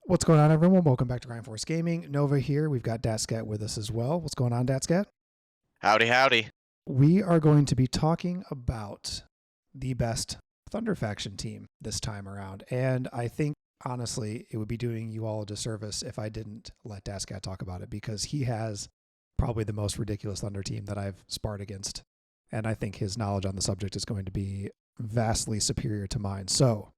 What's going on, everyone? Welcome back to Grind Force Gaming. Nova here. We've got DatSkat with us as well. What's going on, DatSkat? Howdy, howdy. We are going to be talking about the best Thunder faction team this time around. And I think, honestly, it would be doing you all a disservice if I didn't let DatSkat talk about it, because he has probably the most ridiculous Thunder team that I've sparred against. And I think his knowledge on the subject is going to be vastly superior to mine. So,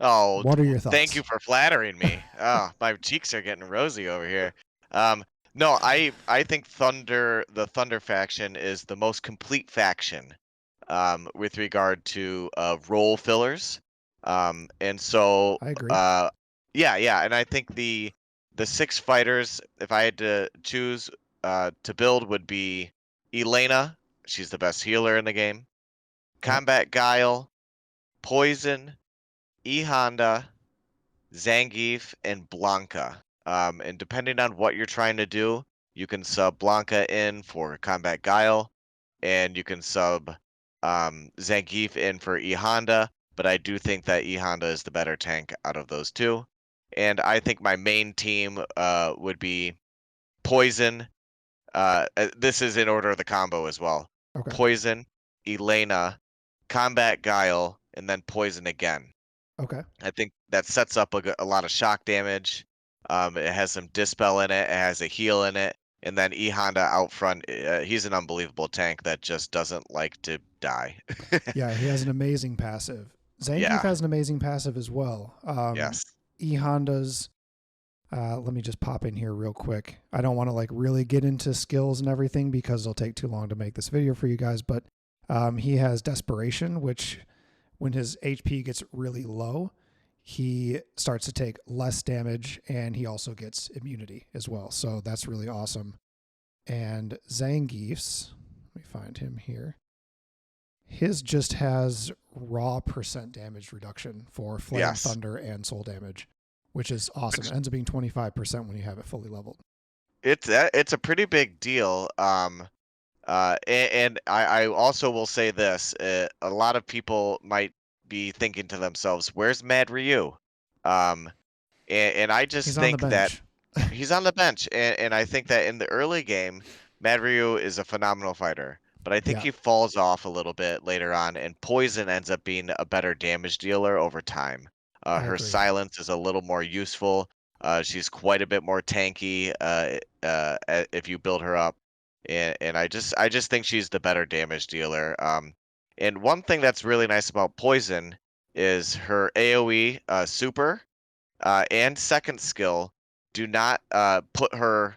Oh, what are your thoughts? thank you for flattering me. Oh, my cheeks are getting rosy over here. No, I think the Thunder faction is the most complete faction with regard to role fillers. And so I agree. yeah, and I think the six fighters, if I had to choose to build, would be Elena. She's the best healer in the game. Combat Guile, Poison, E Honda, Zangief, and Blanca. And depending on what you're trying to do, you can sub Blanca in for Combat Guile, and you can sub Zangief in for E Honda. But I do think that E Honda is the better tank out of those two. And I think my main team would be Poison. This is in order of the combo as well. Okay. Poison, Elena, Combat Guile, and then Poison again. Okay. I think that sets up a lot of shock damage. It has some dispel in it. It has a heal in it. And then E Honda out front, he's an unbelievable tank that just doesn't like to die. Yeah, he has an amazing passive. Zangief has an amazing passive as well. Yes. E Honda's, let me just pop in here real quick. I don't want to like really get into skills and everything because it'll take too long to make this video for you guys, but he has Desperation, which when his HP gets really low, he starts to take less damage, and he also gets immunity as well. So that's really awesome. And Zangief's, let me find him here. His just has raw percent damage reduction for Flame, Thunder, and Soul damage, which is awesome. It ends up being 25% when you have it fully leveled. It's a pretty big deal. And I also will say this: a lot of people might be thinking to themselves, "Where's Mad Ryu?" And I just think that he's on the bench, and I think that in the early game, Mad Ryu is a phenomenal fighter, but I think he falls off a little bit later on, and Poison ends up being a better damage dealer over time. Her silence is a little more useful. She's quite a bit more tanky if you build her up. And I just think she's the better damage dealer. And one thing that's really nice about Poison is her AoE super and second skill do not put her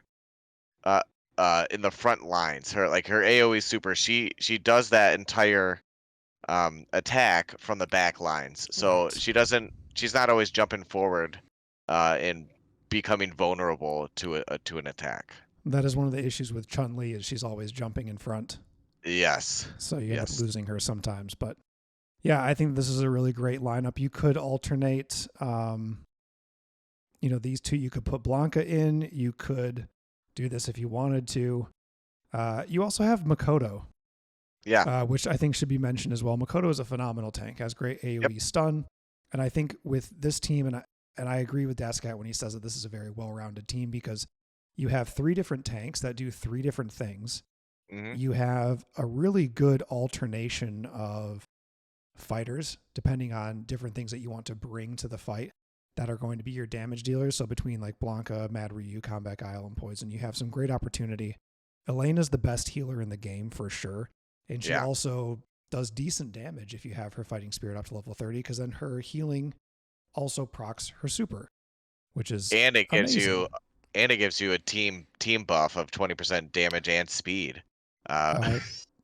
in the front lines. Her AoE super, she does that entire attack from the back lines. So she's not always jumping forward and becoming vulnerable to an attack. That is one of the issues with Chun-Li, is she's always jumping in front. Yes. So you end up losing her sometimes. But yeah, I think this is a really great lineup. You could alternate, these two. You could put Blanca in. You could do this if you wanted to. You also have Makoto. Yeah. Which I think should be mentioned as well. Makoto is a phenomenal tank, has great AoE stun. And I think with this team, and I agree with DatSkat when he says that this is a very well-rounded team, because you have 3 different tanks that do 3 different things. Mm-hmm. You have a really good alternation of fighters, depending on different things that you want to bring to the fight that are going to be your damage dealers. So between like Blanca, Mad Ryu, Combat Guile, and Poison, you have some great opportunity. Elena's the best healer in the game for sure. And she also does decent damage if you have her Fighting Spirit up to level 30, because then her healing also procs her super, which is amazing. And it gives you a team buff of 20% damage and speed.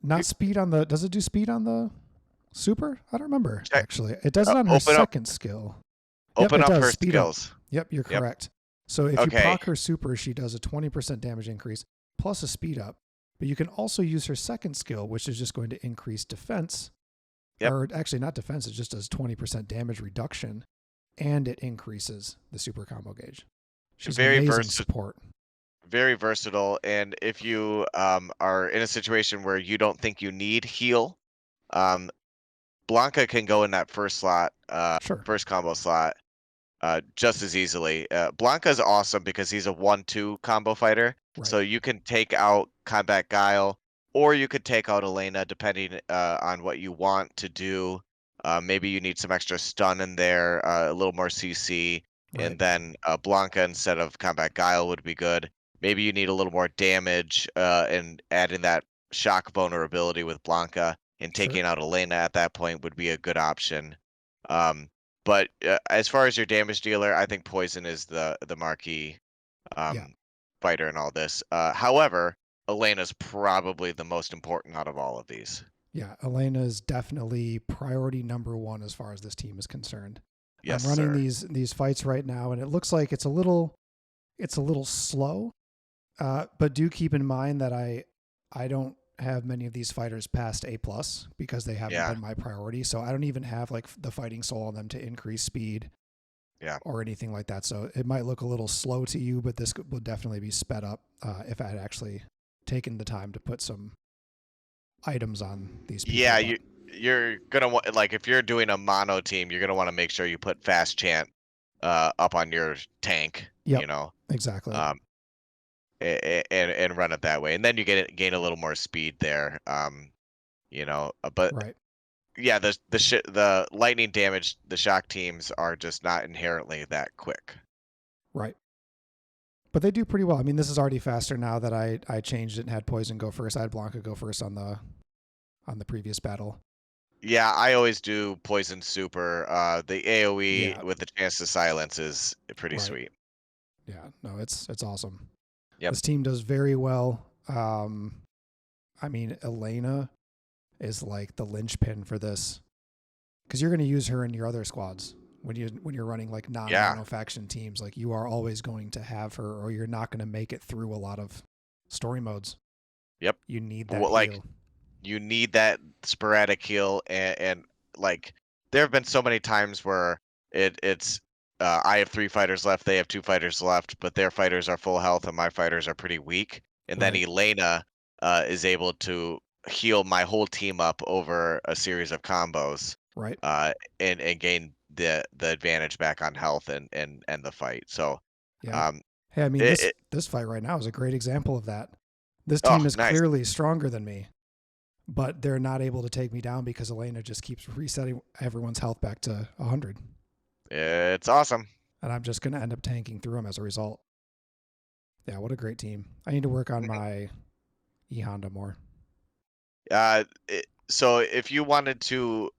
Not speed on the. Does it do speed on the super? I don't remember actually. It does it on her second skill. Open up her speed skills. Up. Yep, you're correct. So if you proc her super, she does a 20% damage increase plus a speed up. But you can also use her second skill, which is just going to increase defense. Or actually not defense, it just does 20% damage reduction, and it increases the super combo gauge. She's very amazing support. Very versatile, and if you are in a situation where you don't think you need heal, Blanca can go in that first slot, first combo slot, just as easily. Blanca's awesome because he's a 1-2 combo fighter, Right. so you can take out Combat Guile, or you could take out Elena, depending on what you want to do. Maybe you need some extra stun in there, a little more CC, Right. and then Blanca instead of Combat Guile would be good. Maybe you need a little more damage, and adding that shock vulnerability with Blanca and Sure. taking out Elena at that point would be a good option. Um, but as far as your damage dealer, I think poison is the marquee Yeah. um, fighter in all this. However, Elena's probably the most important out of all of these. Yeah. Elena is definitely priority number one as far as this team is concerned. I'm Yes, running sir. these fights right now, and it looks like it's a little slow. But do keep in mind that I don't have many of these fighters past A plus because they haven't Yeah, been my priority. So I don't even have like the fighting soul on them to increase speed yeah. or anything like that. So it might look a little slow to you, but this will definitely be sped up if I had actually taken the time to put some items on these people. Yeah, But you're gonna want, like, if you're doing a mono team, you're gonna want to make sure you put fast chant up on your tank, yep, exactly. um, and run it that way, and then you gain a little more speed there. But Right, yeah, the lightning damage, the shock teams are just not inherently that quick. right. But they do pretty well. I mean, this is already faster now that I changed it and had Poison go first. I had Blanca go first on the previous battle. Yeah, I always do poison super. The AoE Yeah, with the chance to silence is pretty right. sweet. Yeah, no, it's awesome. Yep. This team does very well. I mean, Elena is like the linchpin for this because you're going to use her in your other squads when you're running like Yeah. non-mono faction teams. Like you are always going to have her, or you're not going to make it through a lot of story modes. Yep. You need that Well, like, heal. you need that sporadic heal, and like there have been so many times where it's I have 3 fighters left, they have 2 fighters left, but their fighters are full health and my fighters are pretty weak, and then Right, Elena is able to heal my whole team up over a series of combos, right. uh, and gain the advantage back on health and the fight. So Yeah. um, Hey, I mean it, this fight right now is a great example of that. This team oh, is nice. clearly stronger than me, but they're not able to take me down because Elena just keeps resetting everyone's health back to 100. It's awesome. And I'm just going to end up tanking through them as a result. Yeah, what a great team. I need to work on my E-Honda more. So if you wanted to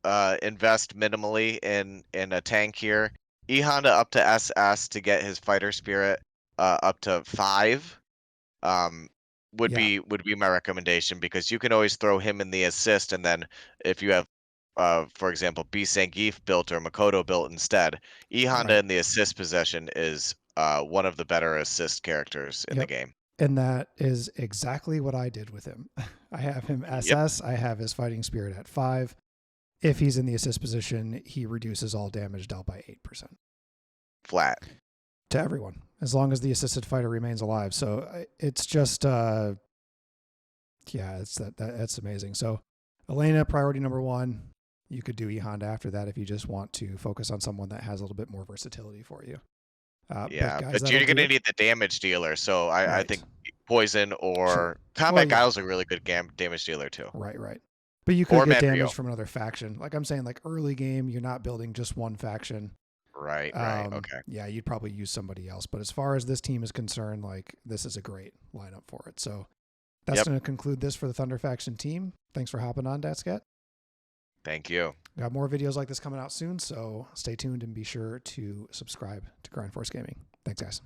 invest minimally in a tank here, E Honda up to SS to get his fighter spirit up to 5 um, Yeah, would be my recommendation, because you can always throw him in the assist, and then if you have for example, B Zangief built or Makoto built instead, E Honda right. in the assist position is one of the better assist characters in the Yep. game. And that is exactly what I did with him. I have him Yep, SS. I have his fighting spirit at 5. If he's in the assist position, he reduces all damage dealt by 8% flat. to everyone, as long as the assisted fighter remains alive. So it's just, yeah, that's amazing. So Elena, priority number 1. You could do E-Honda after that if you just want to focus on someone that has a little bit more versatility for you. But Yeah, guys, but that'll you're do gonna it. need the damage dealer, so I Right. think poison Sure. or Well, combat yeah. guile's a really good damage dealer too, Right, right. But you could or get damage Manrio. from another faction. Like I'm saying, like early game, you're not building just one faction. Right, right, okay. Yeah, you'd probably use somebody else. But as far as this team is concerned, like this is a great lineup for it. So that's Yep, going to conclude this for the Thunder faction team. Thanks for hopping on, DatSkat. thank you. Got more videos like this coming out soon, so stay tuned and be sure to subscribe to Grind Force Gaming. Thanks, guys.